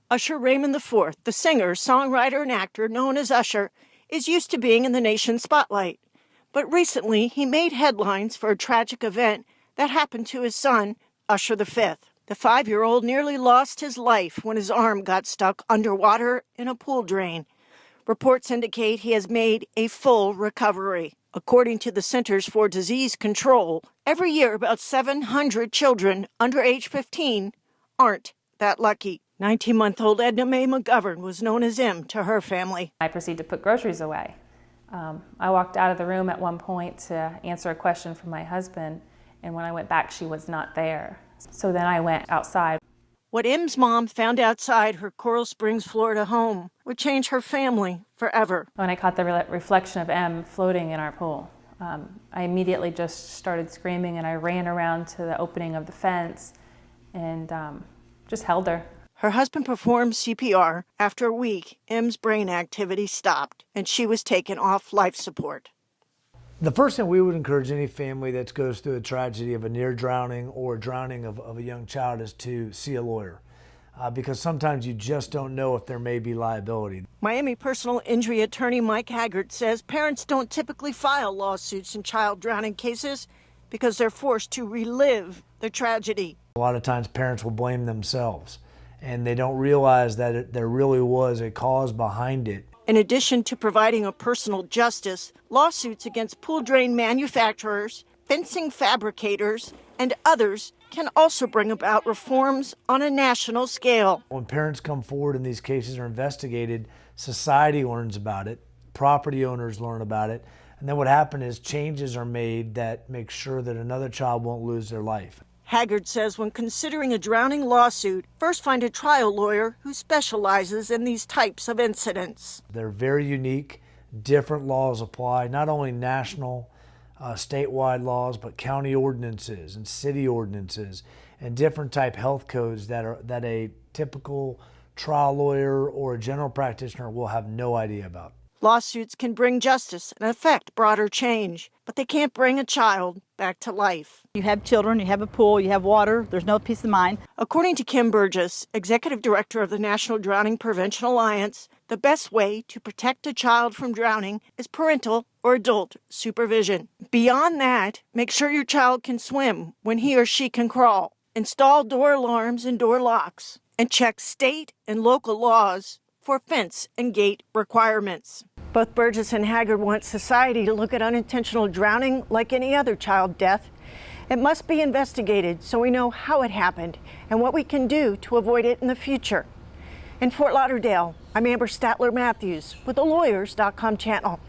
Usher Raymond IV, the singer, songwriter, and actor known as Usher, is used to being in the nation's spotlight. But recently, he made headlines for a tragic event that happened to his son, Usher V. The 5-year-old nearly lost his life when his arm got stuck underwater in a pool drain. Reports indicate he has made a full recovery. According to the Centers for Disease Control, every year about 700 children under age 15 aren't that lucky. 19-month-old Edna Mae McGovern was known as M to her family. I proceeded to put groceries away. I walked out of the room at one point to answer a question from my husband, and when I went back, she was not there. So then I went outside. What M's mom found outside her Coral Springs, Florida home would change her family forever. When I caught the reflection of M floating in our pool, I immediately just started screaming, and I ran around to the opening of the fence and just held her. Her husband performed CPR. After a week, M's brain activity stopped, and she was taken off life support. The first thing we would encourage any family that goes through a tragedy of a near drowning or drowning of a young child is to see a lawyer, because sometimes you just don't know if there may be liability. Miami personal injury attorney Mike Haggard says parents don't typically file lawsuits in child drowning cases because they're forced to relive the tragedy. A lot of times parents will blame themselves, and they don't realize that there really was a cause behind it. In addition to providing a personal justice, lawsuits against pool drain manufacturers, fencing fabricators, and others can also bring about reforms on a national scale. When parents come forward and these cases are investigated, society learns about it, property owners learn about it, and then what happens is changes are made that make sure that another child won't lose their life. Haggard says when considering a drowning lawsuit, first find a trial lawyer who specializes in these types of incidents. They're very unique. Different laws apply, not only national, statewide laws, but county ordinances and city ordinances and different type health codes that a typical trial lawyer or a general practitioner will have no idea about. Lawsuits can bring justice and affect broader change, but they can't bring a child back to life. You have children, you have a pool, you have water, there's no peace of mind. According to Kim Burgess, executive director of the National Drowning Prevention Alliance, the best way to protect a child from drowning is parental or adult supervision. Beyond that, make sure your child can swim when he or she can crawl. Install door alarms and door locks, and check state and local laws for fence and gate requirements. Both Burgess and Haggard want society to look at unintentional drowning like any other child death. It must be investigated so we know how it happened and what we can do to avoid it in the future. In Fort Lauderdale, I'm Amber Statler Matthews with the Lawyers.com channel.